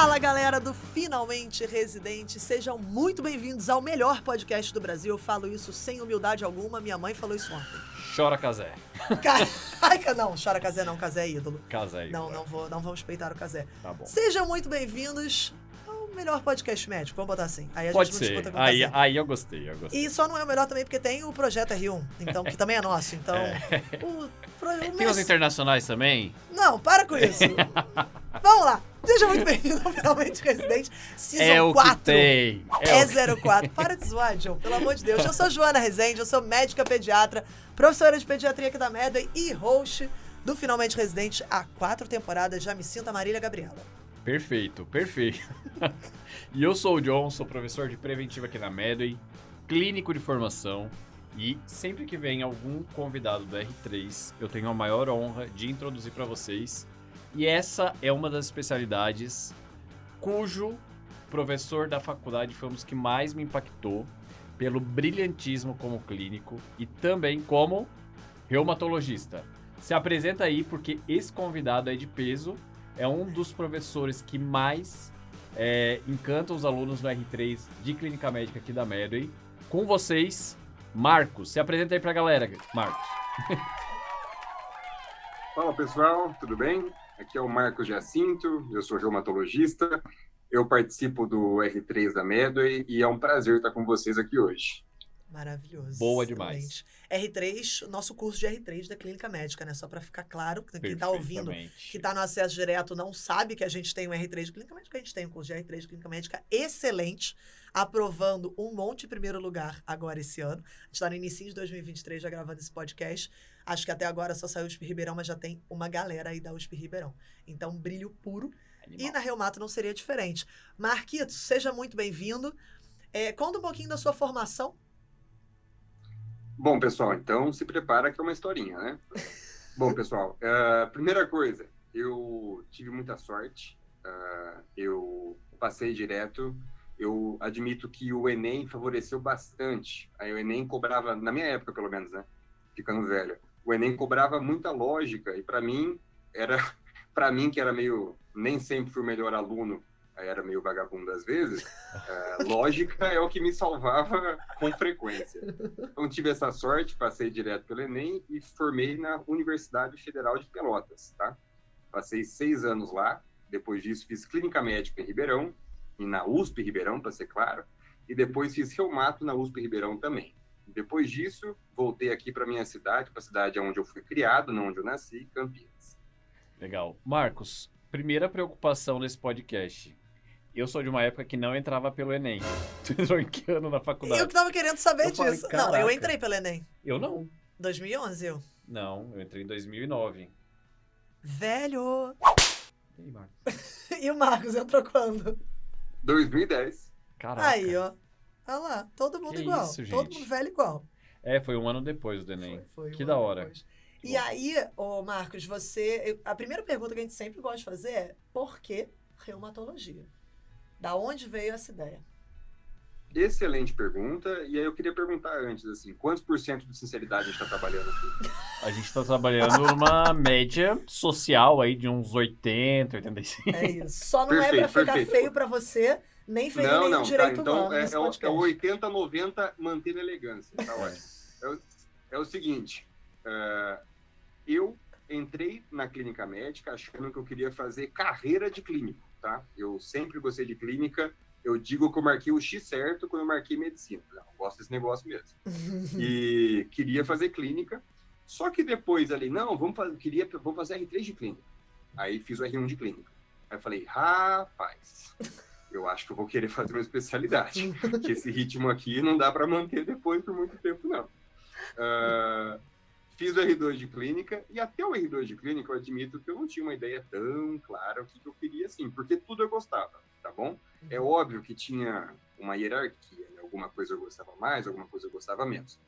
Fala, galera do Finalmente Residente, sejam muito bem-vindos ao melhor podcast do Brasil. Eu falo isso sem humildade alguma, minha mãe falou isso ontem. Chora Cazé. Caraca, não, chora Cazé não, Cazé é ídolo. Cazé é ídolo. Não vamos peitar o Cazé. Tá bom. Sejam muito bem-vindos ao melhor podcast médico, vamos botar assim. Aí a Pode gente ser, disputa com o aí Cazé. eu gostei. E só não é o melhor também porque tem o Projeto R1, então, que também é nosso, então... Tem os internacionais também? Não, para com isso. Vamos lá. Seja muito bem-vindo ao Finalmente Residente, Season 4. Que tem. É 04. Para de zoar, Joe, pelo amor de Deus. Eu sou Joana Rezende, eu sou médica pediatra, professora de pediatria aqui da Medway e host do Finalmente Residente há 4 temporadas. Já me sinto a Marília Gabriela. Perfeito. E eu sou o John, sou professor de preventiva aqui na Medway, clínico de formação. E sempre que vem algum convidado do R3, eu tenho a maior honra de introduzir para vocês. E essa é uma das especialidades cujo professor da faculdade foi um dos que mais me impactou pelo brilhantismo como clínico e também como reumatologista. Se apresenta aí porque esse convidado é de peso, é um dos professores que mais encanta os alunos no R3 de Clínica Médica aqui da Medway. Com vocês, Marcos. Se apresenta aí pra galera, Marcos. Fala pessoal, tudo bem? Aqui é o Marcos Jacinto, eu sou reumatologista, eu participo do R3 da Medway e é um prazer estar com vocês aqui hoje. Maravilhoso. Boa demais. R3, nosso curso de R3 da Clínica Médica, né? Só para ficar claro, quem tá ouvindo, que tá no acesso direto, não sabe que a gente tem um R3 de Clínica Médica, a gente tem um curso de R3 de Clínica Médica excelente, aprovando um monte de primeiro lugar agora esse ano. A gente tá no início de 2023 já gravando esse podcast. Acho que até agora só saiu o USP Ribeirão, mas já tem uma galera aí da USP Ribeirão. Então, brilho puro. Animal. E na Reumato não seria diferente. Marquitos, seja muito bem-vindo. Conta um pouquinho da sua formação. Bom, pessoal, então se prepara que é uma historinha, né? Bom, pessoal, primeira coisa, eu tive muita sorte. Eu passei direto. Eu admito que o Enem favoreceu bastante. Aí o Enem cobrava, na minha época pelo menos, né? Ficando velho. O Enem cobrava muita lógica e para mim que era meio, nem sempre fui o melhor aluno, era meio vagabundo às vezes, lógica é o que me salvava com frequência. Então tive essa sorte, passei direto pelo Enem e formei na Universidade Federal de Pelotas, tá? Passei 6 anos lá, depois disso fiz Clínica Médica em Ribeirão, e na USP Ribeirão, para ser claro, e depois fiz Reumato na USP Ribeirão também. Depois disso, voltei aqui para minha cidade, para a cidade onde eu fui criado, não onde eu nasci, Campinas. Legal. Marcos, primeira preocupação nesse podcast. Eu sou de uma época que não entrava pelo Enem. Tu entrou em que ano na faculdade? Eu que tava querendo saber disso. Não, eu entrei pelo Enem. Eu não. 2011, eu. Não, eu entrei em 2009. Velho! E aí, Marcos? E o Marcos entrou quando? 2010. Caraca. Aí, ó. Olha lá, todo mundo que igual. Isso, gente. Todo mundo velho igual. Foi um ano depois do Enem. Foi que um da ano hora. Depois. E aí, Marcos, a primeira pergunta que a gente sempre gosta de fazer é: por que reumatologia? Da onde veio essa ideia? Excelente pergunta. E aí eu queria perguntar antes, assim, quantos por cento de sinceridade a gente está trabalhando aqui? A gente está trabalhando numa média social aí de uns 80, 85. É isso. Só não é pra ficar feio pra você, nem feio nenhum direito humano. Então é 80, 90, manter a elegância. Tá ótimo. É o seguinte, eu entrei na clínica médica achando que eu queria fazer carreira de clínico, tá? Eu sempre gostei de clínica. Eu digo que eu marquei o X certo quando eu marquei medicina. Não, eu gosto desse negócio mesmo. E queria fazer clínica. Só que depois ali, não, vamos fazer R3 de clínica. Aí fiz o R1 de clínica. Aí eu falei, rapaz, eu acho que eu vou querer fazer uma especialidade. Que esse ritmo aqui não dá para manter depois por muito tempo, não. Fiz o R2 de clínica, e até o R2 de clínica eu admito que eu não tinha uma ideia tão clara o que eu queria, assim, porque tudo eu gostava, tá bom? É óbvio que tinha uma hierarquia, né? Alguma coisa eu gostava mais, alguma coisa eu gostava menos.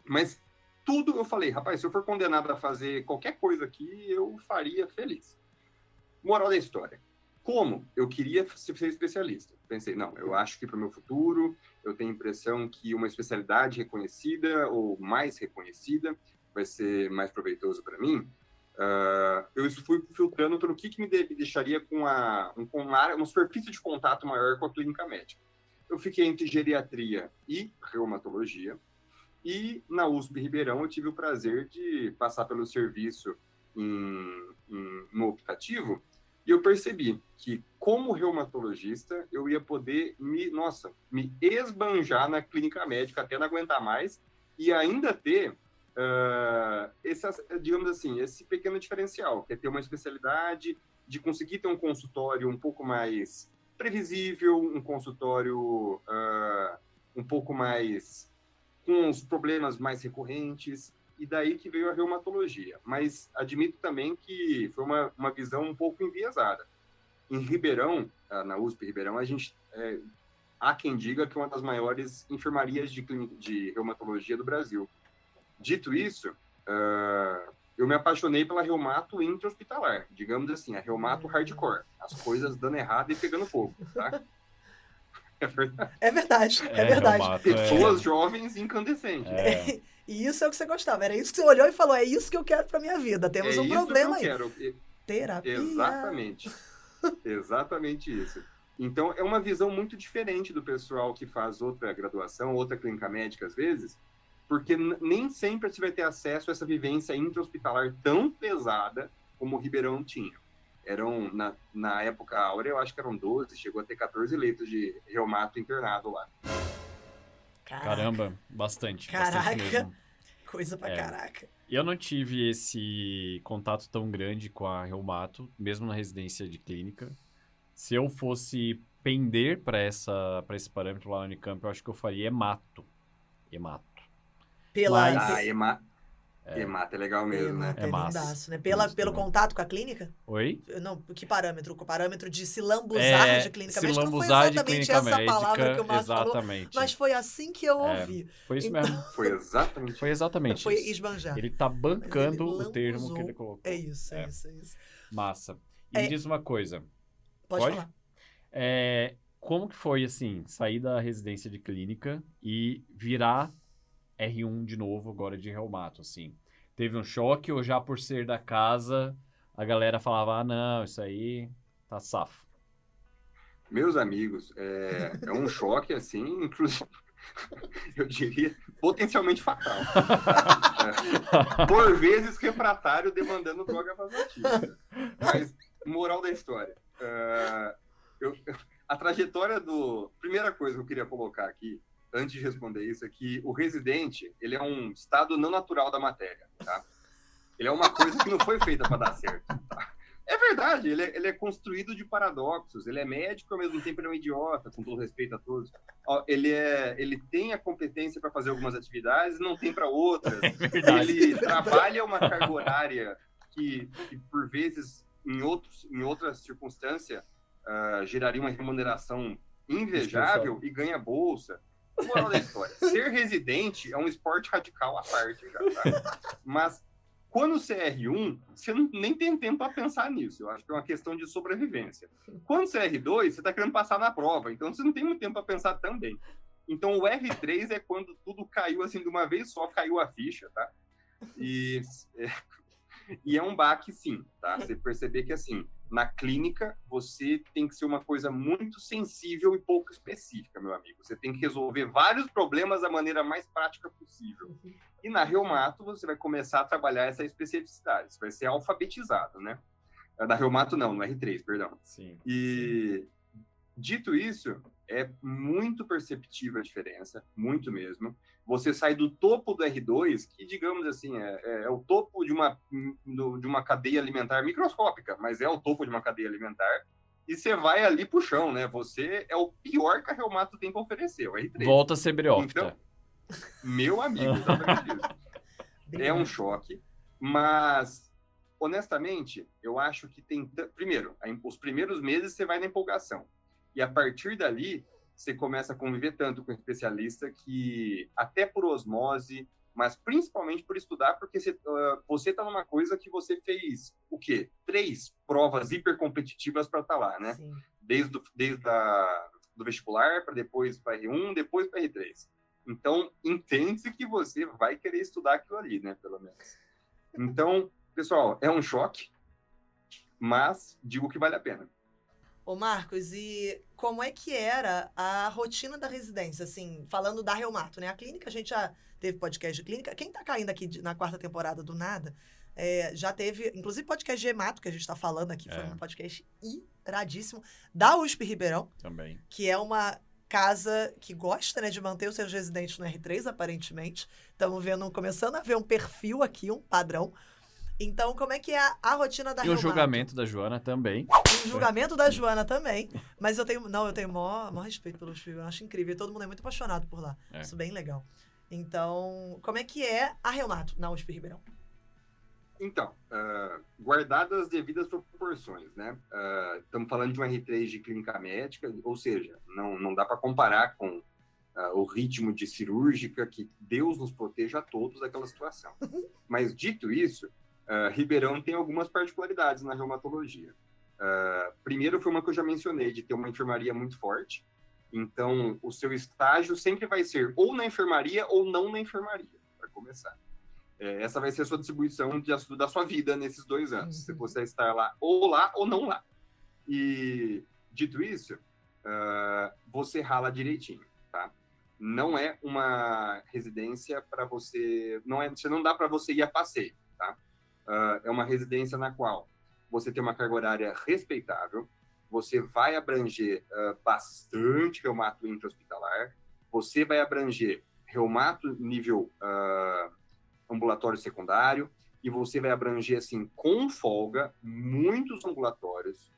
Mas tudo eu falei, rapaz, se eu for condenado a fazer qualquer coisa aqui, eu faria feliz. Moral da história. Como eu queria ser especialista? Pensei, não, eu acho que para o meu futuro, eu tenho a impressão que uma especialidade reconhecida ou mais reconhecida vai ser mais proveitoso para mim. eu fui filtrando pelo que me deixaria com uma superfície de contato maior com a clínica médica. Eu fiquei entre geriatria e reumatologia, e na USP Ribeirão eu tive o prazer de passar pelo serviço no optativo, e eu percebi que, como reumatologista, eu ia poder me esbanjar na clínica médica até não aguentar mais, e ainda ter digamos assim, esse pequeno diferencial, que é ter uma especialidade, de conseguir ter um consultório um pouco mais previsível, um consultório um pouco mais com os problemas mais recorrentes, e daí que veio a reumatologia. Mas admito também que foi uma visão um pouco enviesada. Em Ribeirão, na USP Ribeirão, a gente há quem diga que é uma das maiores enfermarias de reumatologia do Brasil. Dito isso, eu me apaixonei pela reumato intra-hospitalar, digamos assim, a reumato hardcore, as coisas dando errado e pegando fogo, tá? É verdade. É verdade. Reumato, pessoas jovens incandescentes. E isso é o que você gostava, era isso que você olhou e falou, é isso que eu quero pra minha vida, temos um problema aí. Terapia. Exatamente isso. Então, é uma visão muito diferente do pessoal que faz outra graduação, outra clínica médica, às vezes, porque nem sempre você vai ter acesso a essa vivência intra-hospitalar tão pesada como o Ribeirão tinha. Na época áurea, eu acho que eram 12, chegou a ter 14 leitos de reumato internado lá. Caramba, bastante. Caraca, bastante mesmo. Coisa pra caraca. Eu não tive esse contato tão grande com a reumato, mesmo na residência de clínica. Se eu fosse pender para esse parâmetro lá na Unicamp, eu acho que eu faria hemato. Hemato é legal mesmo, né? É lindaço, né? Pelo contato com a clínica? Oi? Não, que parâmetro? O parâmetro de se lambuzar de clínica médica. Não foi exatamente essa médica, palavra que o Márcio falou, mas foi assim que eu ouvi. Foi isso mesmo. Foi exatamente Foi esbanjar. Ele tá bancando o termo que ele colocou. É isso. Massa. E me diz uma coisa. Pode falar. Como que foi, assim, sair da residência de clínica e virar R1 de novo, agora de reumato, assim? Teve um choque ou já por ser da casa, a galera falava, não, isso aí tá safo? Meus amigos, é um choque, assim, inclusive, eu diria, potencialmente fatal. Por vezes refratário, demandando droga vasoativa. Mas, moral da história, a trajetória primeira coisa que eu queria colocar aqui, antes de responder isso, é que o residente, ele é um estado não natural da matéria, tá? Ele é uma coisa que não foi feita para dar certo, tá? É verdade, ele é construído de paradoxos, ele é médico, ao mesmo tempo ele é um idiota, com todo respeito a todos. Ele tem a competência para fazer algumas atividades, não tem para outras. Ele trabalha uma carga horária que por vezes, em outras circunstâncias, geraria uma remuneração invejável e ganha bolsa. Moral da história, ser residente é um esporte radical à parte já, tá? Mas quando você é R1, você nem tem tempo para pensar nisso. Eu acho que é uma questão de sobrevivência. Quando você é R2, você está querendo passar na prova, então você não tem muito tempo para pensar também. Então o R3 é quando tudo caiu assim de uma vez só, caiu a ficha, tá? E é um baque, sim, tá? Você perceber que, assim, na clínica, você tem que ser uma coisa muito sensível e pouco específica, meu amigo. Você tem que resolver vários problemas da maneira mais prática possível. E na reumato, você vai começar a trabalhar essa especificidade. Você vai ser alfabetizado, né? Na reumato, não, no R3, perdão. Sim. E, dito isso, é muito perceptível a diferença, muito mesmo. Você sai do topo do R2, que, digamos assim, é o topo de uma cadeia alimentar microscópica, mas é o topo de uma cadeia alimentar, e você vai ali pro chão, né? Você é o pior que a reumato tem para oferecer, o R3. Volta a ser briófita. Então, meu amigo, exatamente isso. É um choque, mas, honestamente, eu acho que tem... Primeiro, os primeiros meses você vai na empolgação, e a partir dali, você começa a conviver tanto com o especialista que, até por osmose, mas principalmente por estudar, porque você está numa coisa que você fez, o quê? 3 provas hipercompetitivas para estar lá, né? Sim. Desde do vestibular, para depois para R1, depois para R3. Então, entende-se que você vai querer estudar aquilo ali, né? Pelo menos. Então, Pessoal, é um choque, mas digo que vale a pena. Ô, Marcos, e como é que era a rotina da residência, assim, falando da Reumato, né? A clínica, a gente já teve podcast de clínica. Quem tá caindo aqui na 4ª temporada do nada, já teve, inclusive, podcast de Hemato, que a gente tá falando aqui, foi um podcast iradíssimo, da USP Ribeirão. Também. Que é uma casa que gosta, né, de manter os seus residentes no R3, aparentemente. Estamos começando a ver um perfil aqui, um padrão. Então, como é que é a rotina da Reumato? E o julgamento da Joana também. O julgamento da Joana também. Mas eu tenho maior respeito pelos filhos. Eu acho incrível. Todo mundo é muito apaixonado por lá. Isso é bem legal. Então, como é que é a Reumato na USP Ribeirão? Então, guardadas as devidas proporções, né? Estamos falando de um R3 de clínica médica, ou seja, não dá para comparar com o ritmo de cirúrgica, que Deus nos proteja a todos daquela situação. Mas, dito isso, Ribeirão tem algumas particularidades na reumatologia. Primeiro foi uma que eu já mencionei, de ter uma enfermaria muito forte. Então, o seu estágio sempre vai ser ou na enfermaria ou não na enfermaria, para começar. Essa vai ser a sua distribuição da sua vida nesses 2 anos. Se você estar lá ou não lá. E, dito isso, você rala direitinho, tá? Não é uma residência para você... Não dá para você ir a passeio, tá? É uma residência na qual você tem uma carga horária respeitável, você vai abranger bastante reumato intra-hospitalar, você vai abranger reumato nível ambulatório secundário, e você vai abranger, assim, com folga, muitos ambulatórios,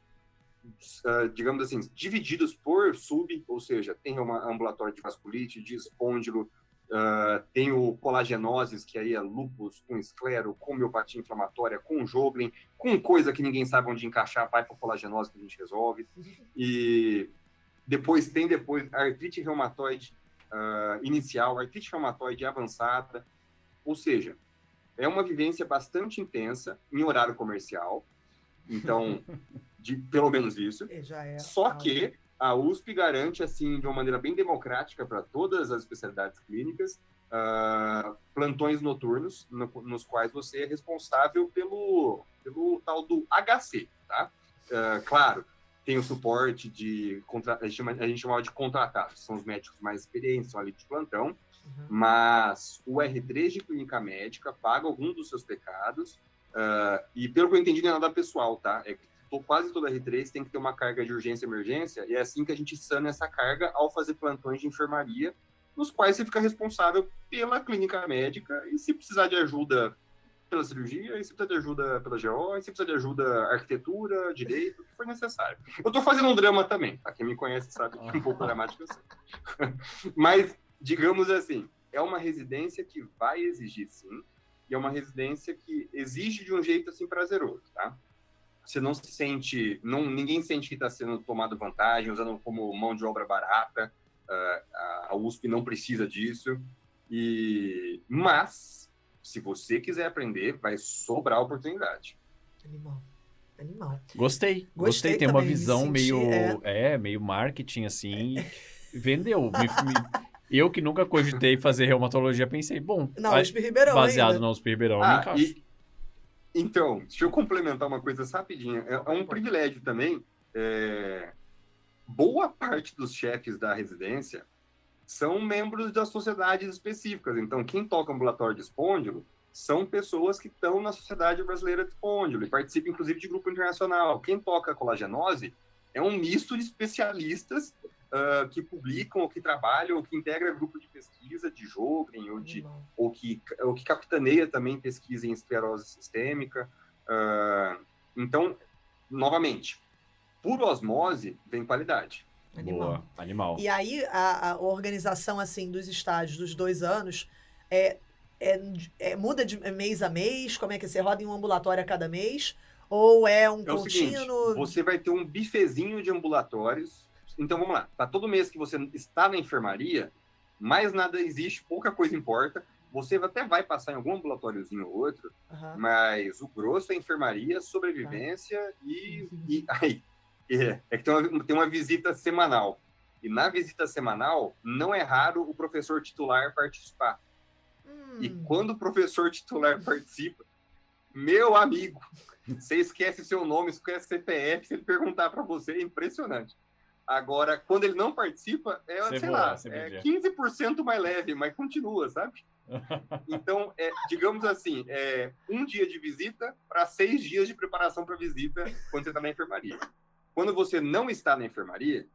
digamos assim, divididos por sub, ou seja, tem um ambulatório de vasculite, de espôndilo, tem o colagenoses, que aí é lúpus, com esclero, com miopatia inflamatória, com Sjögren, com coisa que ninguém sabe onde encaixar, vai para colagenose que a gente resolve. E depois a artrite reumatoide inicial, artrite reumatoide avançada, ou seja, é uma vivência bastante intensa em horário comercial, então, pelo menos isso. Só que a USP garante, assim, de uma maneira bem democrática para todas as especialidades clínicas, plantões noturnos, nos quais você é responsável pelo tal do HC, tá? Claro, tem o suporte a gente chamava de contratados, são os médicos mais experientes, são ali de plantão, mas o R3 de clínica médica paga algum dos seus pecados, e pelo que eu entendi, não é nada pessoal, tá? Quase todo R3 tem que ter uma carga de urgência e emergência, e é assim que a gente sana essa carga ao fazer plantões de enfermaria, nos quais você fica responsável pela clínica médica, e se precisar de ajuda pela cirurgia, e se precisa de ajuda pela GO, e se precisa de ajuda arquitetura, direito, o que for necessário. Eu tô fazendo um drama também, tá? Quem me conhece sabe que um pouco dramático eu sei. Mas, digamos assim, é uma residência que vai exigir, sim, e é uma residência que exige de um jeito, assim, prazeroso, tá? Você não se sente... ninguém sente que está sendo tomado vantagem, usando como mão de obra barata. A USP não precisa disso. Mas, se você quiser aprender, vai sobrar oportunidade. Animal. Gostei. Tem uma visão meio marketing, assim. Vendeu. Eu que nunca cogitei fazer reumatologia, pensei, bom... Na USP Ribeirão baseado ainda. na USP Ribeirão, me encaixa. Então, deixa eu complementar uma coisa rapidinho. É um privilégio também. Boa parte dos chefes da residência são membros das sociedades específicas. Então, quem toca ambulatório de espôndilo são pessoas que estão na Sociedade Brasileira de Espôndilo e participam, inclusive, de grupo internacional. Quem toca colagenose é um misto de especialistas que publicam, ou que trabalham, ou que integra grupo de pesquisa de Sjögren, ou que capitaneia também pesquisa em esclerose sistêmica. Então, novamente, por osmose vem qualidade. Boa, animal. E aí, a organização, assim, dos estágios dos 2 anos muda de mês a mês? Como é que você roda em um ambulatório a cada mês? Ou é um contínuo? O seguinte, você vai ter um bifezinho de ambulatórios. Então, vamos lá. Para todo mês que você está na enfermaria, mais nada existe, pouca coisa importa. Você até vai passar em algum ambulatoriozinho ou outro, mas o grosso é enfermaria, sobrevivência e aí... É que tem uma visita semanal. E na visita semanal, não é raro o professor titular participar. E quando o professor titular participa, Meu amigo, você esquece seu nome, esquece CPF, se ele perguntar para você, é impressionante. Agora, quando ele não participa, sei lá, é 15% mais leve, mas continua, sabe? Então, digamos assim, um dia de visita para 6 dias de preparação para visita quando você está na enfermaria. Quando você não está na enfermaria,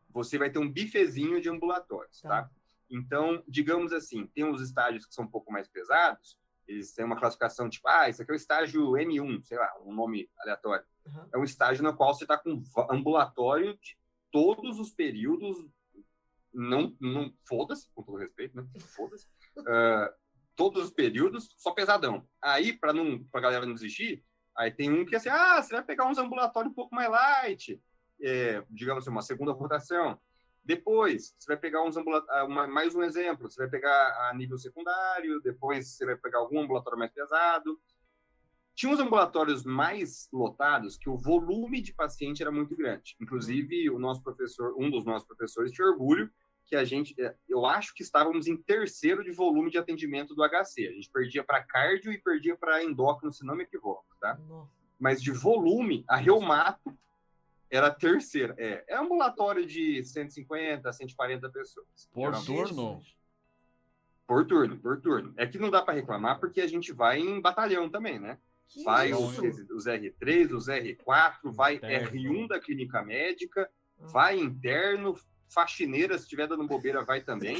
você vai ter um bifezinho de ambulatórios, tá? Então, digamos assim, tem uns estágios que são um pouco mais pesados, eles têm uma classificação tipo, isso aqui é o estágio M1, sei lá, um nome aleatório. Uhum. É um estágio no qual você está com ambulatório de todos os períodos, não foda-se, com todo respeito, né? Foda-se. Todos os períodos, só pesadão. Aí, para a galera não desistir, aí tem um que é assim, você vai pegar uns ambulatórios um pouco mais light, digamos assim, uma segunda rotação. Depois, você vai pegar mais um exemplo, você vai pegar a nível secundário, depois você vai pegar algum ambulatório mais pesado. Tinha uns ambulatórios mais lotados que o volume de paciente era muito grande. Inclusive, um dos nossos professores tinha orgulho que eu acho que estávamos em 3º de volume de atendimento do HC. A gente perdia para cardio e perdia para endócrino, se não me equivoco, tá? Mas de volume, a reumato era a 3ª. É ambulatório de 150 140 pessoas. Por turno? Por turno. É que não dá para reclamar porque a gente vai em batalhão também, né? Vai os R3, os R4, vai R1 da clínica médica, vai interno, faxineira, se estiver dando bobeira, vai também.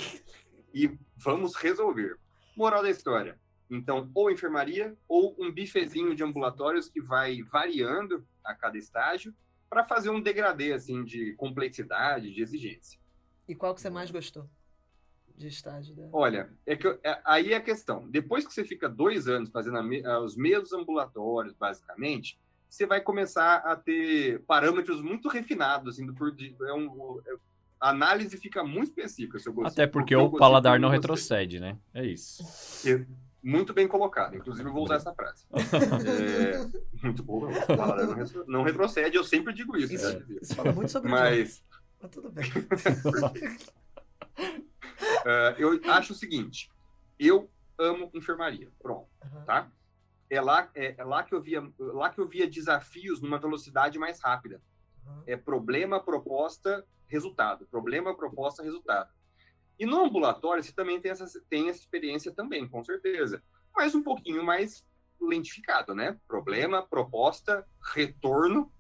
E vamos resolver. Moral da história. Então, ou enfermaria, ou um bifezinho de ambulatórios que vai variando a cada estágio para fazer um degradê, assim, de complexidade, de exigência. E qual que você mais gostou de estágio dela? Olha, aí é a questão. Depois que você fica 2 anos fazendo os mesmos ambulatórios, basicamente, você vai começar a ter parâmetros muito refinados, assim, a análise fica muito específica. Até porque o paladar não retrocede, né? É isso. Muito bem colocado. Inclusive, eu vou usar essa frase. Muito boa. O paladar não retrocede. Eu sempre digo isso. Isso fala muito sobre mas tudo bem. Eu acho o seguinte. Eu amo enfermaria. Pronto. Tá? É lá que eu via desafios numa velocidade mais rápida. É problema, proposta, resultado. Problema, proposta, resultado. E no ambulatório, você também tem essa experiência também, com certeza. Mas um pouquinho mais lentificado, né? Problema, proposta, retorno.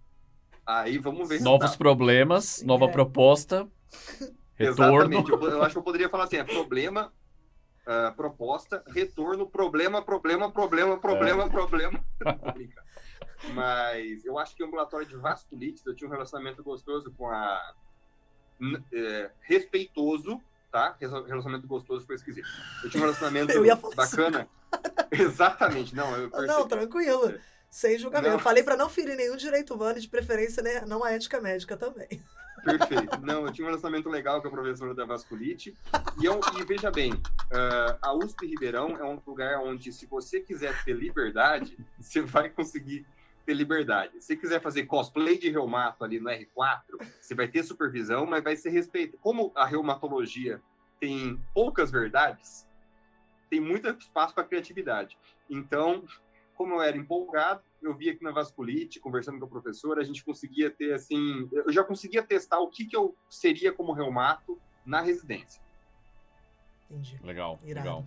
Aí vamos ver. Novos problemas, nova proposta, retorno. Exatamente. Eu acho que eu poderia falar assim, problema, proposta, retorno, problema. Mas eu acho que o ambulatório de vasculite, eu tinha um relacionamento gostoso com respeitoso, tá? Relacionamento gostoso foi esquisito. Eu tinha um relacionamento bacana. Exatamente. Não, tranquilo. Sem julgamento. Não. Eu falei para não ferir nenhum direito humano, de preferência, né? Não a ética médica também. Perfeito. Não, eu tinha um relacionamento legal com a professora da vasculite. E veja bem, a USP Ribeirão é um lugar onde, se você quiser ter liberdade, você vai conseguir ter liberdade. Se quiser fazer cosplay de reumato ali no R4, você vai ter supervisão, mas vai ser respeito. Como a reumatologia tem poucas verdades, tem muito espaço para criatividade. Então, como eu era empolgado, eu via aqui na vasculite, conversando com a professora, a gente conseguia ter, assim... Eu já conseguia testar o que eu seria como reumato na residência. Entendi. Legal, legal.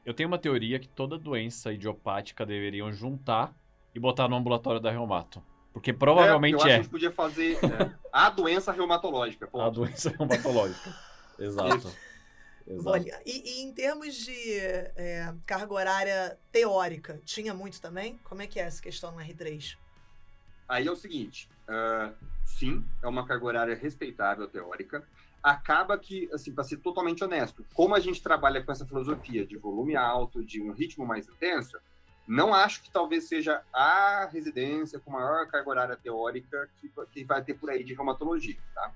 Eu tenho uma teoria que toda doença idiopática deveriam juntar e botar no ambulatório da reumato. Porque provavelmente eu acho que a gente podia fazer a doença reumatológica. A doença reumatológica. Exato. Olha, e em termos de carga horária teórica, tinha muito também? Como é que é essa questão no R3? Aí é o seguinte, sim, é uma carga horária respeitável teórica. Acaba que, assim, para ser totalmente honesto, como a gente trabalha com essa filosofia de volume alto, de um ritmo mais intenso, não acho que talvez seja a residência com maior carga horária teórica que vai ter por aí de reumatologia, tá?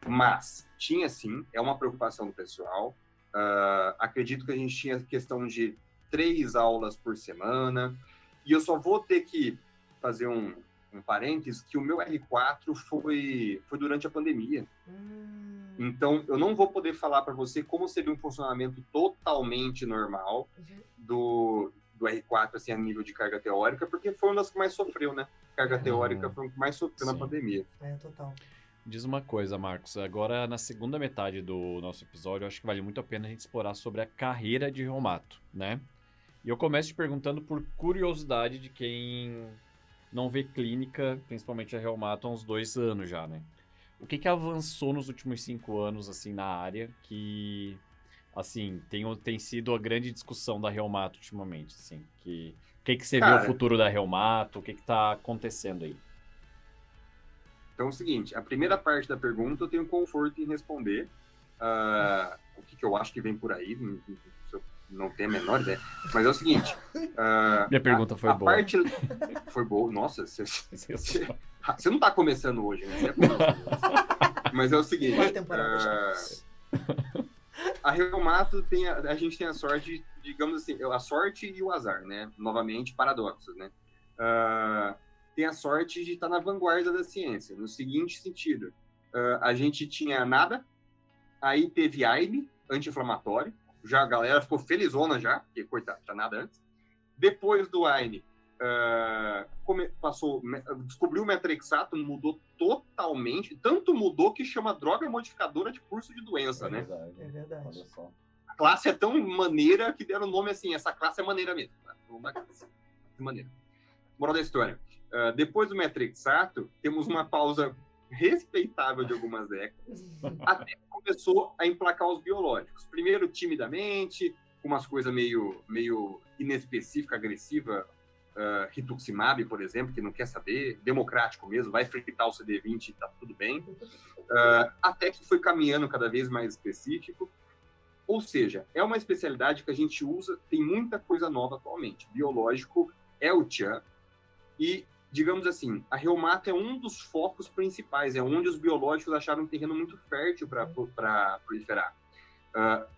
Mas tinha sim, é uma preocupação do pessoal. Acredito que a gente tinha questão de 3 aulas por semana. E eu só vou ter que fazer um parênteses, que o meu R4 foi durante a pandemia. Então, eu não vou poder falar para você como seria um funcionamento totalmente normal do R4 assim, a nível de carga teórica, porque foi uma das que mais sofreu, né? Carga teórica foi uma que mais sofreu na pandemia. Total. Diz uma coisa, Marcos, agora na segunda metade do nosso episódio, eu acho que vale muito a pena a gente explorar sobre a carreira de reumato, né? E eu começo te perguntando por curiosidade de quem não vê clínica, principalmente a reumato, há uns 2 anos já, né? O que avançou nos últimos 5 anos, assim, na área, que, assim, tem sido a grande discussão da reumato ultimamente, assim? O que você vê o futuro da reumato? O que tá acontecendo aí? Então é o seguinte, a primeira parte da pergunta eu tenho conforto em responder. O que eu acho que vem por aí, não tenho a menor ideia. Mas é o seguinte... Minha pergunta foi boa. Foi boa. Nossa, você não tá começando hoje, né? Você é começando hoje. Mas é o seguinte... A reumato a gente tem a sorte, digamos assim, a sorte e o azar, né? Novamente, paradoxos, né? Tem a sorte de estar na vanguarda da ciência, no seguinte sentido. A gente tinha nada, aí teve AINE, anti-inflamatório, já a galera ficou felizona já, porque, coitado, tinha nada antes. Depois do AINE, descobriu o metrexato, mudou totalmente, tanto mudou que chama droga modificadora de curso de doença, né? É verdade. Olha só. A classe é tão maneira que deram o nome assim, essa classe é maneira mesmo. Tá? Maneira. Moral da história. Depois do metrexato, temos uma pausa respeitável de algumas décadas, até que começou a emplacar os biológicos. Primeiro, timidamente, com umas coisas meio inespecífica, agressiva, rituximab, por exemplo, que não quer saber, democrático mesmo, vai fritar o CD20 e tá tudo bem, até que foi caminhando cada vez mais específico. Ou seja, é uma especialidade que a gente usa, tem muita coisa nova atualmente. Biológico é o tchan, e, digamos assim, a reumato é um dos focos principais, é onde os biológicos acharam um terreno muito fértil para proliferar.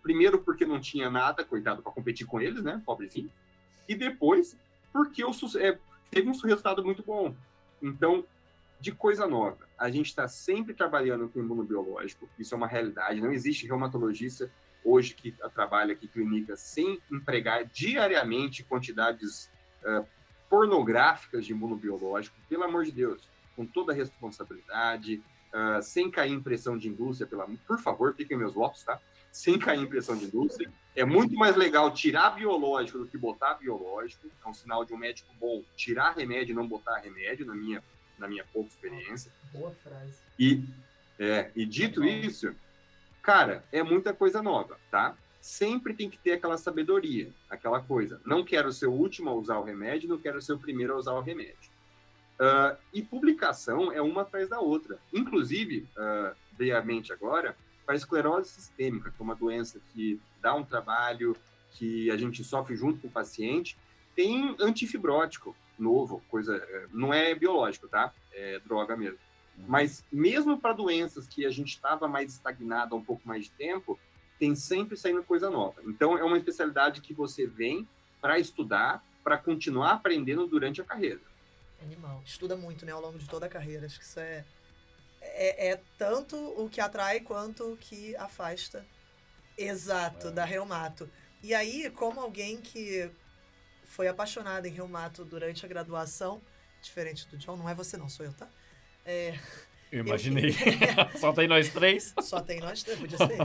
Primeiro porque não tinha nada, coitado, para competir com eles, né, pobrezinho, e depois porque teve um resultado muito bom. Então, de coisa nova, a gente está sempre trabalhando com imunobiológico, isso é uma realidade, não existe reumatologista hoje que trabalha aqui clínica sem empregar diariamente quantidades pornográficas de imunobiológico, pelo amor de Deus, com toda a responsabilidade, sem cair em pressão de indústria, por favor, fiquem meus votos, tá? Sem cair em pressão de indústria. É muito mais legal tirar biológico do que botar biológico. É um sinal de um médico bom tirar remédio e não botar remédio, na minha pouca experiência. Boa frase. E dito isso, cara, é muita coisa nova, tá? Sempre tem que ter aquela sabedoria, aquela coisa. Não quero ser o último a usar o remédio, não quero ser o primeiro a usar o remédio. E publicação é uma atrás da outra. Inclusive, veio à mente agora, para a esclerose sistêmica, que é uma doença que dá um trabalho, que a gente sofre junto com o paciente, tem antifibrótico novo, não é biológico, tá? É droga mesmo. Mas mesmo para doenças que a gente estava mais estagnado há um pouco mais de tempo, tem sempre saindo coisa nova. Então, é uma especialidade que você vem para estudar, para continuar aprendendo durante a carreira. Animal. Estuda muito, né, ao longo de toda a carreira. Acho que isso é tanto o que atrai quanto o que afasta. Exato, da reumato. E aí, como alguém que foi apaixonado em reumato durante a graduação, diferente do John, não é você não, sou eu, tá? Eu imaginei. Só tem nós três? Só tem nós três, podia ser.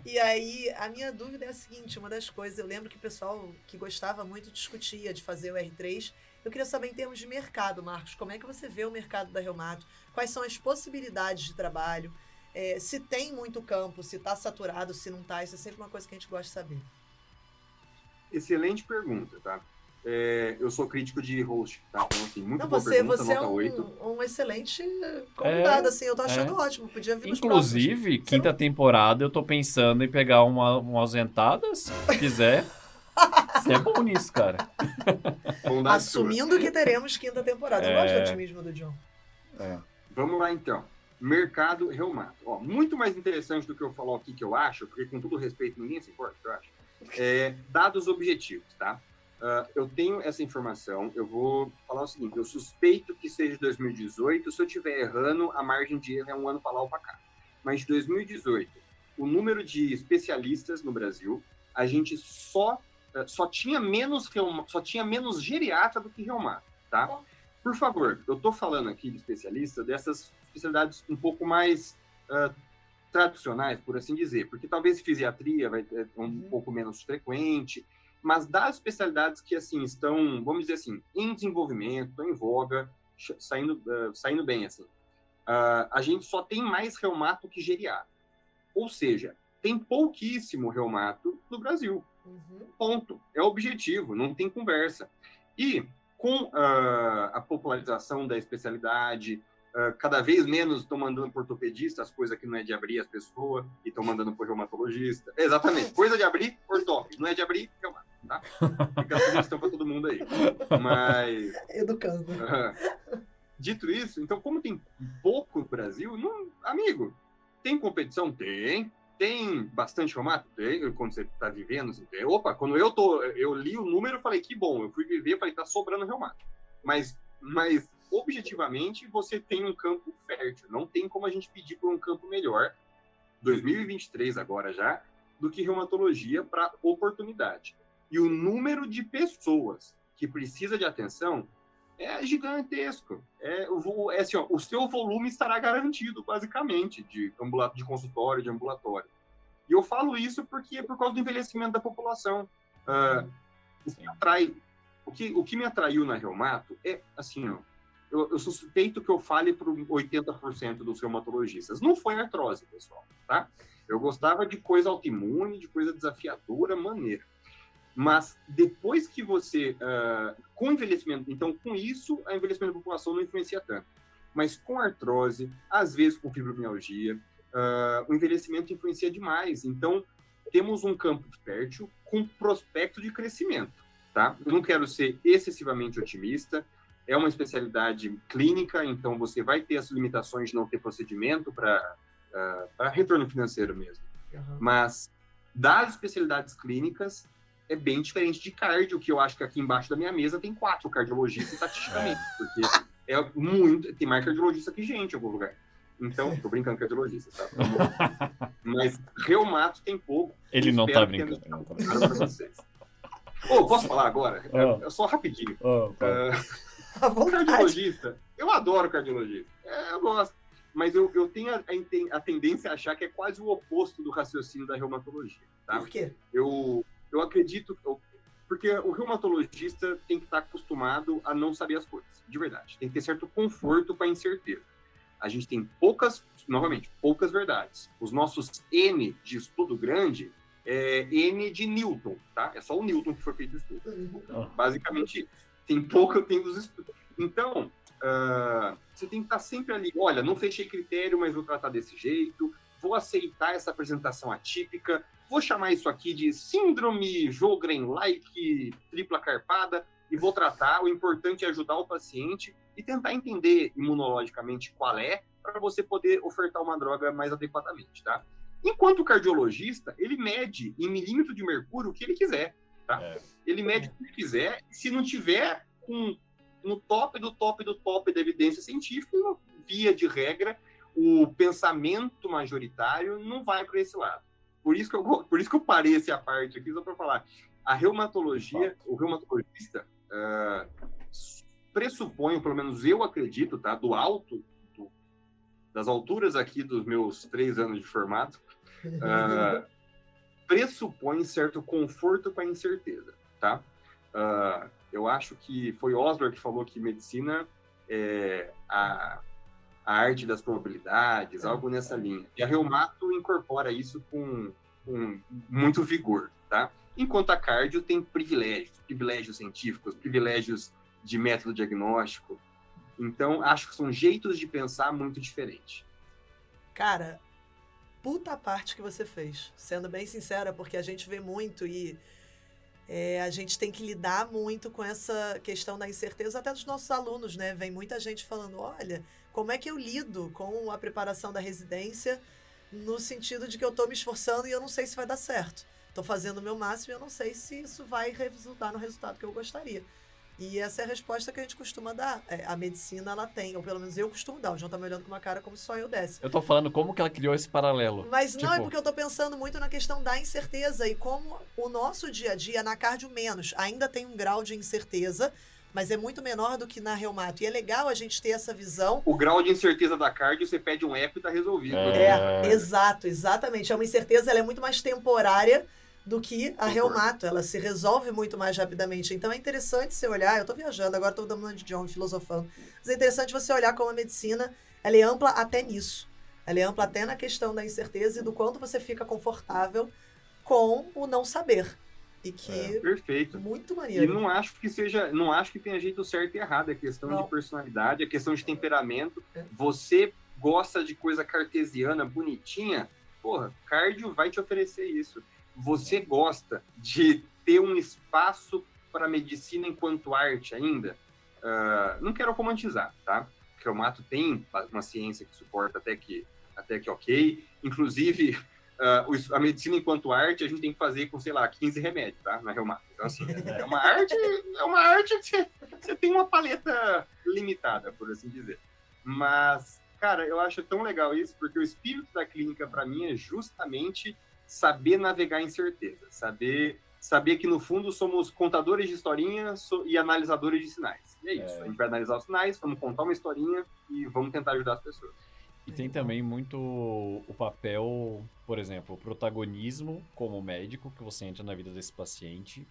E aí, a minha dúvida é a seguinte, uma das coisas, eu lembro que o pessoal que gostava muito discutia de fazer o R3. Eu queria saber em termos de mercado, Marcos, como é que você vê o mercado da reumato? Quais são as possibilidades de trabalho? Se tem muito campo, se está saturado, se não está, isso é sempre uma coisa que a gente gosta de saber. Excelente pergunta, tá? Eu sou crítico de host, tá? Então, assim, muito boa você pergunta, nota é 8. Um excelente convidado, assim, eu tô achando ótimo, podia vir nos Inclusive, quinta temporada, eu tô pensando em pegar uma ausentada, se quiser. Você é bom nisso, cara. Assumindo que teremos quinta temporada. Eu gosto do otimismo do John. Vamos lá, então. Mercado reumato. Muito mais interessante do que eu falar aqui que eu acho, porque com todo respeito, ninguém se importa, eu acho. Dados objetivos, tá? Eu tenho essa informação, eu vou falar o seguinte, eu suspeito que seja de 2018, se eu estiver errando, a margem de erro é um ano para lá ou para cá. Mas de 2018, o número de especialistas no Brasil, a gente só só tinha menos geriatra do que reumato, tá? Por favor, eu estou falando aqui de especialista dessas especialidades um pouco mais tradicionais, por assim dizer, porque talvez fisiatria vai ter um pouco menos frequente, mas das especialidades que, assim, estão, vamos dizer assim, em desenvolvimento, estão em voga, saindo bem, assim, a gente só tem mais reumato que geriatra. Ou seja, tem pouquíssimo reumato no Brasil. Ponto. É objetivo, não tem conversa. E com a popularização da especialidade, cada vez menos estão mandando para ortopedista as coisas que não é de abrir as pessoas e estão mandando para o reumatologista. Exatamente. Coisa de abrir, ortópede. Não é de abrir, reumato. Tá? Fica a sugestão para todo mundo aí. Mas... Educando. Dito isso, então, como tem pouco no Brasil, amigo, tem competição? Tem bastante reumato? Tem. Quando você está vivendo, assim, tem. Opa, quando eu li o número, eu falei, que bom. Eu fui viver, falei, tá sobrando reumato. Mas objetivamente, você tem um campo fértil. Não tem como a gente pedir por um campo melhor, 2023 agora já, do que reumatologia para oportunidade. E o número de pessoas que precisa de atenção é gigantesco. Assim, ó, o seu volume estará garantido, basicamente, de consultório, de ambulatório. E eu falo isso porque é por causa do envelhecimento da população. O que me atraiu na reumato é, assim, ó, eu sou suspeito que eu fale para 80% dos reumatologistas. Não foi artrose, pessoal, tá? Eu gostava de coisa autoimune, de coisa desafiadora, maneira. Mas depois que você, com envelhecimento, então com isso, o envelhecimento da população não influencia tanto. Mas com artrose, às vezes com fibromialgia, o envelhecimento influencia demais. Então, temos um campo fértil com prospecto de crescimento, tá? Eu não quero ser excessivamente otimista, é uma especialidade clínica, então você vai ter as limitações de não ter procedimento para retorno financeiro mesmo. Mas das especialidades clínicas, é bem diferente de cardio, que eu acho que aqui embaixo da minha mesa tem 4 cardiologistas estatisticamente, porque tem mais cardiologista que gente em algum lugar. Então, tô brincando com cardiologista, tá? Mas reumato tem pouco. Ele não tá brincando. Posso falar agora? Só rapidinho. Cardiologista, eu adoro cardiologista. Eu gosto. Mas eu tenho a tendência a achar que é quase o oposto do raciocínio da reumatologia. Tá? Por quê? Eu acredito, porque o reumatologista tem que estar acostumado a não saber as coisas, de verdade. Tem que ter certo conforto com a incerteza. A gente tem poucas verdades. Os nossos N de estudo grande é N de Newton, tá? É só o Newton que foi feito o estudo. Basicamente isso. Tem os estudos. Então, você tem que estar sempre ali, olha, não fechei critério, mas vou tratar desse jeito, vou aceitar essa apresentação atípica, vou chamar isso aqui de síndrome Sjögren-like tripla carpada e vou tratar. O importante é ajudar o paciente e tentar entender imunologicamente qual é, para você poder ofertar uma droga mais adequadamente, tá? Enquanto o cardiologista, ele mede em milímetro de mercúrio o que ele quiser, tá? Ele mede o que ele quiser, e se não tiver no top do top da evidência científica, via de regra, o pensamento majoritário não vai para esse lado. Por isso que eu parei essa parte aqui, só para falar. A reumatologia, o reumatologista pressupõe, pelo menos eu acredito, tá, das alturas aqui dos meus 3 anos de formato, pressupõe certo conforto com a incerteza, tá? Eu acho que foi Osler que falou que medicina é a arte das probabilidades, algo nessa linha. E a reumato incorpora isso com muito vigor, tá? Enquanto a cardio tem privilégios científicos, privilégios de método diagnóstico. Então, acho que são jeitos de pensar muito diferentes. Cara, puta parte que você fez, sendo bem sincera, porque a gente vê muito e a gente tem que lidar muito com essa questão da incerteza, até dos nossos alunos, né? Vem muita gente falando, olha, como é que eu lido com a preparação da residência no sentido de que eu estou me esforçando e eu não sei se vai dar certo. Estou fazendo o meu máximo e eu não sei se isso vai resultar no resultado que eu gostaria. E essa é a resposta que a gente costuma dar. A medicina, ela tem, ou pelo menos eu costumo dar. O João tá me olhando com uma cara como se só eu desse. Eu tô falando como que ela criou esse paralelo. Mas não, é porque eu tô pensando muito na questão da incerteza e como o nosso dia a dia, na cardio menos, ainda tem um grau de incerteza, mas é muito menor do que na reumato. E é legal a gente ter essa visão. O grau de incerteza da cardio, você pede um eco e tá resolvido. Exato, exatamente. É uma incerteza, ela é muito mais temporária do que a reumato, ela se resolve muito mais rapidamente. Então é interessante você olhar, eu tô viajando, agora tô dando de John, filosofando, mas é interessante você olhar como a medicina, ela é ampla até nisso. Ela é ampla até na questão da incerteza e do quanto você fica confortável com o não saber. E que perfeito. Muito maneiro. E não acho que tenha jeito certo e errado, é questão de personalidade, é questão de temperamento. Você gosta de coisa cartesiana, bonitinha, porra, cardio vai te oferecer isso. Você gosta de ter um espaço para a medicina enquanto arte ainda? Não quero romantizar, tá? O reumato tem uma ciência que suporta até que ok. Inclusive, a medicina enquanto arte, a gente tem que fazer com, sei lá, 15 remédios, tá? Na reumato. Então, assim, é uma arte que você tem uma paleta limitada, por assim dizer. Mas, cara, eu acho tão legal isso, porque o espírito da clínica, para mim, é justamente saber navegar em certeza, saber que no fundo somos contadores de historinhas e analisadores de sinais. E é isso, a gente vai analisar os sinais, vamos contar uma historinha e vamos tentar ajudar as pessoas. E tem também muito o papel, por exemplo, o protagonismo como médico que você entra na vida desse paciente,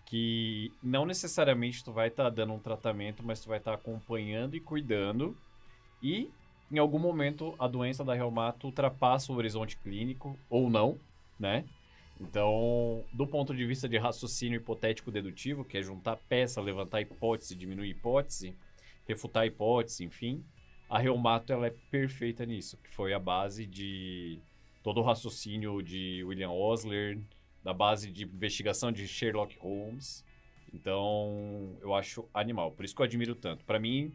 que não necessariamente tu vai estar dando um tratamento, mas tu vai estar acompanhando e cuidando, e em algum momento a doença da reumato ultrapassa o horizonte clínico, ou não, né? Então, do ponto de vista de raciocínio hipotético dedutivo, que é juntar peça, levantar hipótese, diminuir hipótese, refutar hipótese, enfim, a reumato ela é perfeita nisso, que foi a base de todo o raciocínio de William Osler, da base de investigação de Sherlock Holmes. Então, eu acho animal, por isso que eu admiro tanto. Para mim,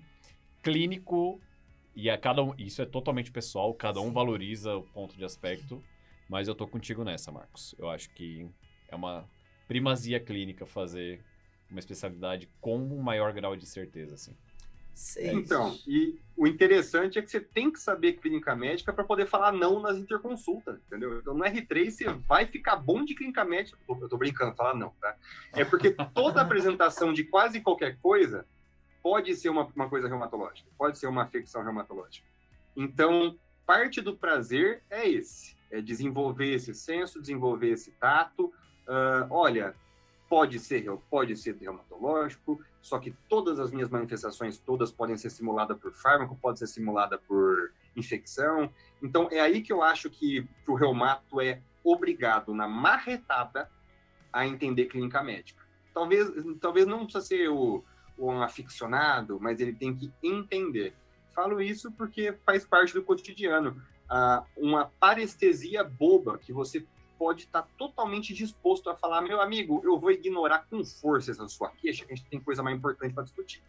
clínico, e isso é totalmente pessoal, cada um valoriza o ponto de aspecto. Mas eu tô contigo nessa, Marcos. Eu acho que é uma primazia clínica fazer uma especialidade com um maior grau de certeza, assim. Então, e o interessante é que você tem que saber clínica médica para poder falar não nas interconsultas, entendeu? Então, no R3, você vai ficar bom de clínica médica. Eu tô brincando, falar não, tá? É porque toda apresentação de quase qualquer coisa pode ser uma coisa reumatológica, pode ser uma afecção reumatológica. Então, parte do prazer é esse. É desenvolver esse senso, desenvolver esse tato. Olha, pode ser reumatológico, só que todas as minhas manifestações todas podem ser simuladas por fármaco, pode ser simulada por infecção. Então, é aí que eu acho que o reumato é obrigado, na marretada, a entender clínica médica. Talvez não precisa ser um aficionado, mas ele tem que entender. Falo isso porque faz parte do cotidiano. Uma parestesia boba que você pode estar totalmente disposto a falar, meu amigo, eu vou ignorar com força essa sua queixa, que a gente tem coisa mais importante para discutir.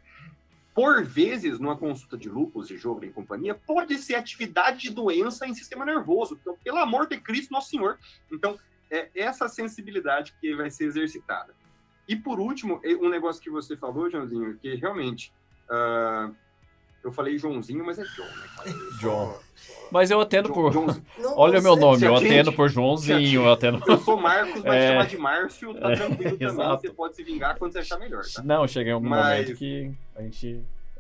Por vezes, numa consulta de lúpus, de Sjögren e companhia, pode ser atividade de doença em sistema nervoso. Então, pelo amor de Cristo, Nosso Senhor. Então, é essa sensibilidade que vai ser exercitada. E, por último, um negócio que você falou, Joãozinho, que realmente... eu falei Joãozinho, mas é John, né, cara? John. Mas eu atendo por... Joãozinho. Olha o meu nome, eu atendo por Joãozinho, eu atendo... Eu sou Marcos, vai te chamar de Márcio, tá tranquilo também, exato. Você pode se vingar quando você achar melhor, tá? Não, chega em algum momento que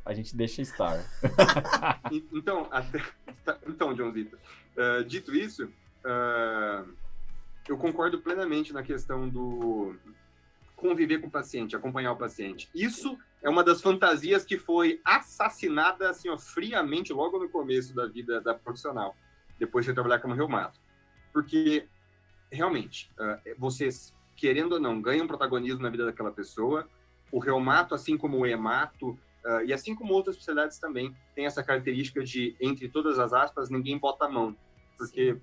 a gente deixa estar. Então, Joãozito, dito isso, eu concordo plenamente na questão do conviver com o paciente, acompanhar o paciente. Isso é uma das fantasias que foi assassinada assim, friamente logo no começo da vida da profissional, depois de trabalhar como reumato. Porque, realmente, vocês, querendo ou não, ganham protagonismo na vida daquela pessoa. O reumato, assim como o hemato, e assim como outras especialidades também, tem essa característica de, entre todas as aspas, ninguém bota a mão. Porque,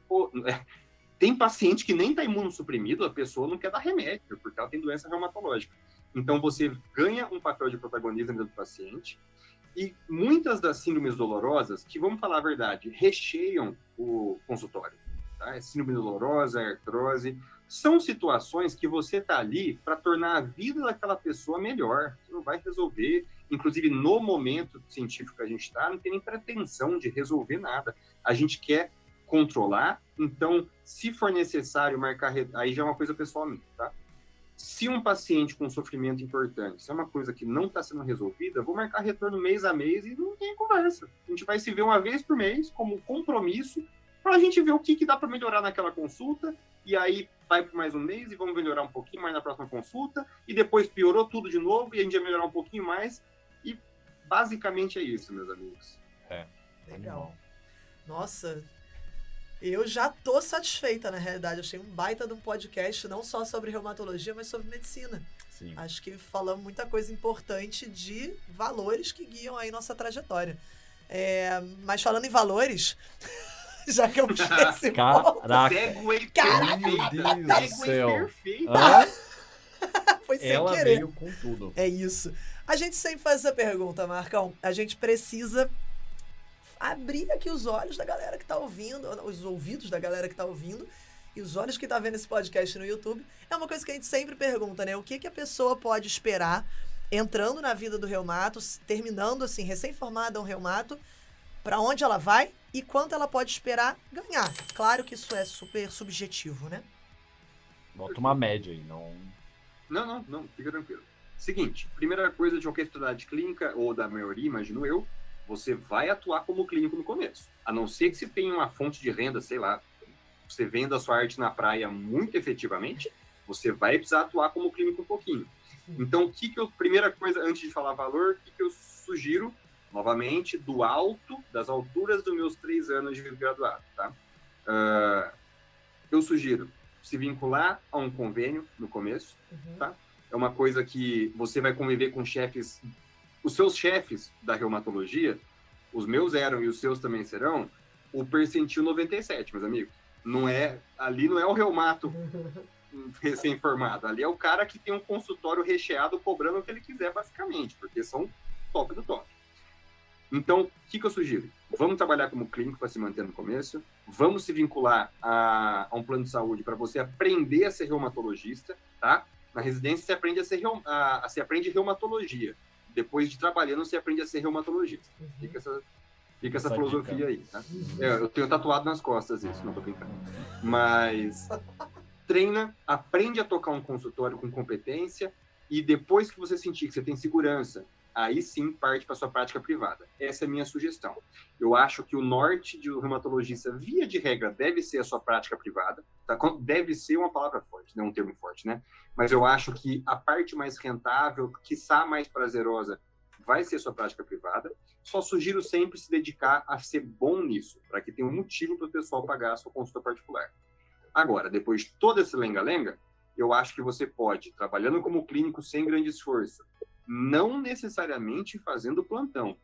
tem paciente que nem está imunossuprimido, a pessoa não quer dar remédio, porque ela tem doença reumatológica. Então, você ganha um papel de protagonismo dentro do paciente, e muitas das síndromes dolorosas, que, vamos falar a verdade, recheiam o consultório. Tá? É síndrome dolorosa, artrose, são situações que você está ali para tornar a vida daquela pessoa melhor. Você não vai resolver, inclusive no momento científico que a gente está, não tem nem pretensão de resolver nada. A gente quer controlar, então, se for necessário marcar... Aí já é uma coisa pessoal minha, tá? Se um paciente com sofrimento importante, se é uma coisa que não está sendo resolvida, eu vou marcar retorno mês a mês e não tem conversa. A gente vai se ver uma vez por mês, como compromisso, para a gente ver o que dá para melhorar naquela consulta, e aí vai por mais um mês e vamos melhorar um pouquinho mais na próxima consulta, e depois piorou tudo de novo, e a gente vai melhorar um pouquinho mais, e basicamente é isso, meus amigos. Legal. Nossa... Eu já tô satisfeita, na realidade. Eu achei um baita de um podcast, não só sobre reumatologia, mas sobre medicina. Sim. Acho que falamos muita coisa importante de valores que guiam aí nossa trajetória. Mas falando em valores, já que eu puxei esse ponto... Caraca! Meu Deus do céu! Foi sem Ela querer. Veio com tudo. É isso. A gente sempre faz essa pergunta, Marcão. A gente precisa... abrir aqui os olhos da galera que tá ouvindo, os ouvidos da galera que tá ouvindo e os olhos que tá vendo esse podcast no YouTube. É uma coisa que a gente sempre pergunta, né? O que a pessoa pode esperar entrando na vida do reumato, terminando assim, recém-formada um reumato, para onde ela vai e quanto ela pode esperar ganhar. Claro que isso é super subjetivo, né? Bota uma média aí, não... Não, fica tranquilo. Seguinte, primeira coisa de qualquer estudante clínica, ou da maioria, imagino eu, você vai atuar como clínico no começo. A não ser que você tenha uma fonte de renda, sei lá, você venda a sua arte na praia muito efetivamente, você vai precisar atuar como clínico um pouquinho. Então, primeira coisa, antes de falar valor, o que eu sugiro, novamente, das alturas dos meus 3 anos de graduado, tá? Eu sugiro se vincular a um convênio no começo, tá? É uma coisa que você vai conviver com chefes. Os seus chefes da reumatologia, os meus eram e os seus também serão, o percentil 97, meus amigos. Ali não é o reumato recém-formado, ali é o cara que tem um consultório recheado cobrando o que ele quiser, basicamente, porque são top do top. Então, o que eu sugiro? Vamos trabalhar como clínico para se manter no começo, vamos se vincular a um plano de saúde para você aprender a ser reumatologista, tá? Na residência você aprende você aprende reumatologia. Depois de trabalhando, você aprende a ser reumatologista. Fica essa filosofia aí, tá? Eu tenho tatuado nas costas isso, não tô brincando. Mas treina, aprende a tocar um consultório com competência e depois que você sentir que você tem segurança, aí sim parte para sua prática privada. Essa é a minha sugestão. Eu acho que o norte de um reumatologista, via de regra, deve ser a sua prática privada. Tá? Deve ser uma palavra forte, não um termo forte, né? Mas eu acho que a parte mais rentável, quiçá mais prazerosa, vai ser sua prática privada. Só sugiro sempre se dedicar a ser bom nisso, para que tenha um motivo para o pessoal pagar a sua consulta particular. Agora, depois de todo esse lenga-lenga, eu acho que você pode, trabalhando como clínico sem grande esforço, não necessariamente fazendo plantão.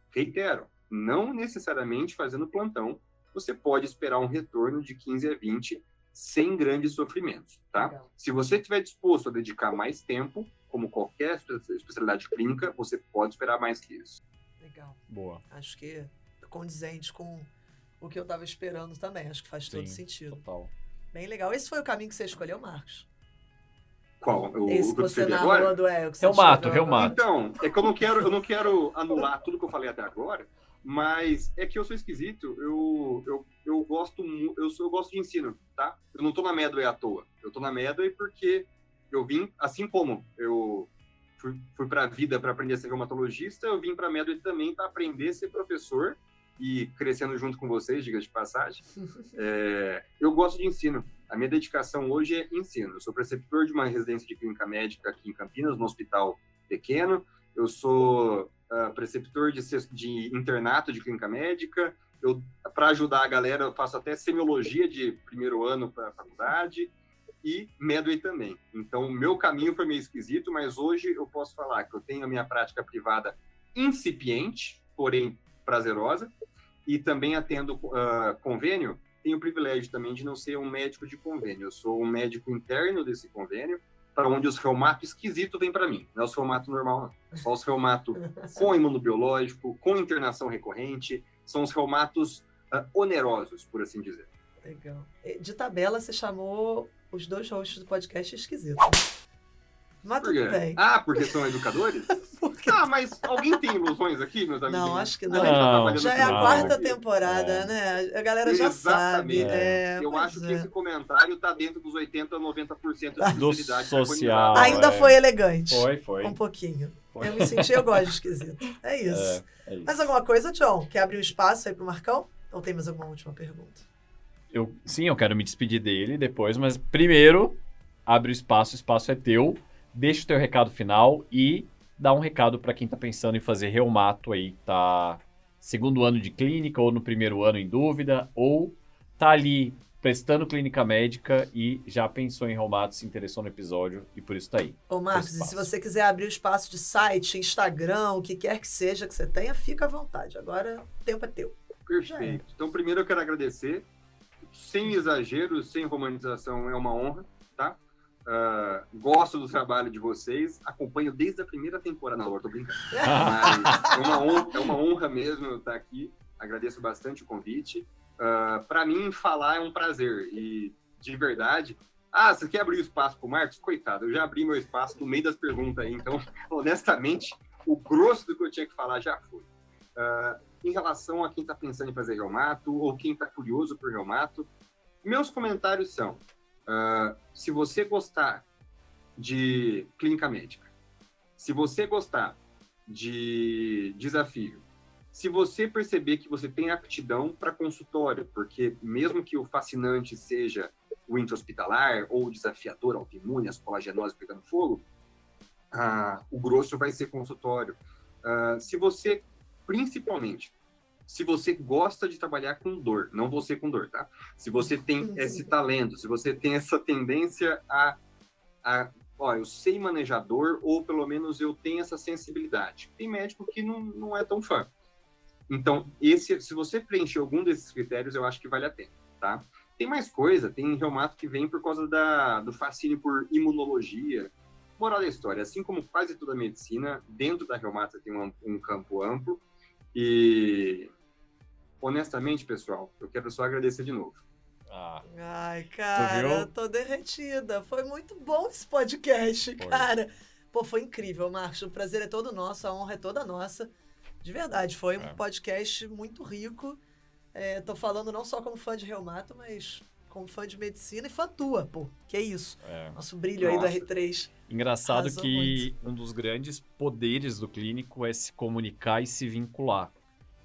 Reitero, não necessariamente fazendo plantão, você pode esperar um retorno de 15 a 20 sem grandes sofrimentos, tá? Legal. Se você estiver disposto a dedicar mais tempo, como qualquer especialidade clínica, você pode esperar mais que isso. Legal. Boa. Acho que é condizente com o que eu estava esperando também. Acho que faz todo sentido. Total. Bem legal. Esse foi o caminho que você escolheu, Marcos? Qual? Esse que você agora? Reumato. Então, é que eu não quero anular tudo que eu falei até agora, mas é que eu sou esquisito, eu gosto de ensino, tá? Eu não tô na Medway à toa. Eu tô na Medway porque eu vim, assim como eu fui pra vida para aprender a ser reumatologista, eu vim pra Medway também para aprender a ser professor e crescendo junto com vocês, diga de passagem. Eu gosto de ensino. A minha dedicação hoje é ensino. Eu sou preceptor de uma residência de clínica médica aqui em Campinas, no hospital pequeno. Eu sou preceptor de internato de clínica médica. Para ajudar a galera, eu faço até semiologia de primeiro ano para a faculdade e Medway também. Então, o meu caminho foi meio esquisito, mas hoje eu posso falar que eu tenho a minha prática privada incipiente, porém prazerosa, e também atendo convênio. Tenho o privilégio também de não ser um médico de convênio. Eu sou um médico interno desse convênio, para onde os reumatos esquisitos vêm para mim. Não é os reumatos normal, não. É só os reumatos com imunobiológico, com internação recorrente. São os reumatos onerosos, por assim dizer. Legal. De tabela, você chamou os 2 hosts do podcast esquisitos. Mas tudo bem. Porque são educadores? Mas alguém tem ilusões aqui, meus amigos? Não, acho que não. Já é a 4ª temporada, né? A galera já sabe. Eu acho que esse comentário tá dentro dos 80% a 90% da sinceridade social. Ainda foi elegante. Foi. Um pouquinho. Eu me senti, eu gosto de esquisito. É isso. Mais alguma coisa, John? Quer abrir um espaço aí pro Marcão? Ou tem mais alguma última pergunta? Sim, eu quero me despedir dele depois, mas primeiro, abre o espaço é teu. Deixa o teu recado final e dá um recado para quem tá pensando em fazer reumato aí, tá 2º ano de clínica ou no 1º ano em dúvida, ou tá ali prestando clínica médica e já pensou em reumato, se interessou no episódio e por isso tá aí. Ô Marcos, e se você quiser abrir o espaço de site, Instagram, o que quer que seja que você tenha, fica à vontade. Agora o tempo é teu. Perfeito. Então primeiro eu quero agradecer. Sem exagero, sem romantização, é uma honra, tá? Gosto do trabalho de vocês, acompanho desde a primeira temporada. Não, eu tô brincando. Mas é uma honra mesmo eu estar aqui. Agradeço bastante o convite. Para mim, falar é um prazer. E, de verdade... você quer abrir o espaço pro Marcos? Coitado, eu já abri meu espaço no meio das perguntas aí. Então, honestamente, o grosso do que eu tinha que falar já foi. Em relação a quem está pensando em fazer reumato ou quem está curioso por reumato, meus comentários são... se você gostar de clínica médica, se você gostar de desafio, se você perceber que você tem aptidão para consultório, porque mesmo que o fascinante seja o intra-hospitalar ou o desafiador autoimune, as colagenoses pegando fogo, o grosso vai ser consultório. Principalmente, se você gosta de trabalhar com dor, não você com dor, tá? Se você tem esse talento, se você tem essa tendência eu sei manejar dor, ou pelo menos eu tenho essa sensibilidade. Tem médico que não é tão fã. Então, se você preencher algum desses critérios, eu acho que vale a pena, tá? Tem mais coisa, tem reumato que vem por causa do fascínio por imunologia. Moral da história, assim como quase toda a medicina, dentro da reumato tem um campo amplo. E, honestamente, pessoal, eu quero só agradecer de novo. Ai, cara, eu tô derretida. Foi muito bom esse podcast, cara. Pô, foi incrível, Marcos. O prazer é todo nosso, a honra é toda nossa. De verdade, foi um podcast muito rico. Tô falando não só como fã de reumato, mas como fã de medicina e fã tua, pô. Que é isso. Nosso brilho aí do R3. Engraçado que um dos grandes poderes do clínico é se comunicar e se vincular.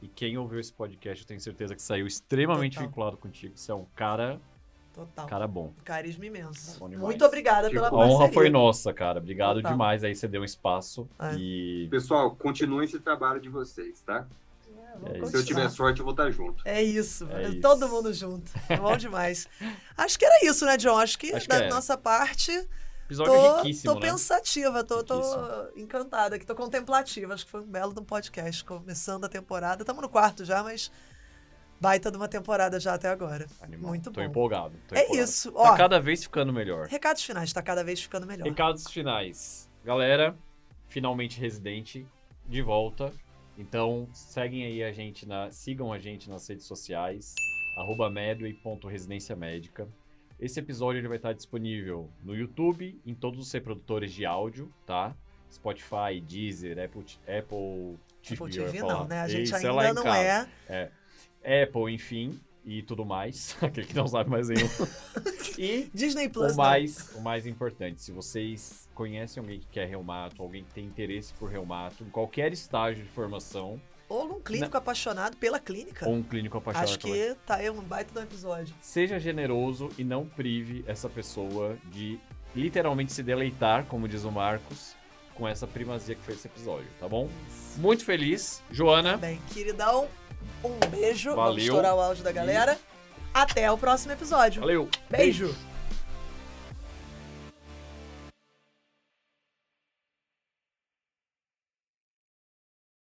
E quem ouviu esse podcast, eu tenho certeza que saiu extremamente vinculado contigo. Você é um cara... Cara bom. Carisma imenso. Muito obrigada pela parceria. A honra foi nossa, cara. Obrigado demais. Aí você deu um espaço. E... Pessoal, continue esse trabalho de vocês, tá? Se eu tiver sorte, eu vou estar junto. É isso. Todo mundo junto. Bom demais. Acho que era isso, né, John? Acho que da nossa parte... Episódio riquíssimo, tô pensativa, tô encantada aqui, tô contemplativa. Acho que foi um belo de um podcast, começando a temporada. Estamos no 4º já, mas baita de uma temporada já até agora. Animal. Muito bom. Tô empolgado. Isso. Tá cada vez ficando melhor. Recados finais, tá cada vez ficando melhor. Recados finais. Galera, finalmente residente, de volta. Então, sigam a gente nas redes sociais, @medway.residenciamédica. Esse episódio ele vai estar disponível no YouTube, em todos os reprodutores de áudio, tá? Spotify, Deezer, Apple TV não, né? A gente ainda não é. Apple, enfim, e tudo mais. Aquele que não sabe mais nenhum. E Disney Plus, o mais importante, se vocês conhecem alguém que quer reumato, alguém que tem interesse por reumato, em qualquer estágio de formação... Ou um clínico apaixonado pela clínica. Ou um clínico apaixonado Acho que tá aí um baita do episódio. Seja generoso e não prive essa pessoa de literalmente se deleitar, como diz o Marcos, com essa primazia que foi esse episódio, tá bom? Muito feliz. Joana. Bem, queridão, um beijo. Valeu. Vamos estourar o áudio da galera. Até o próximo episódio. Valeu. Beijo.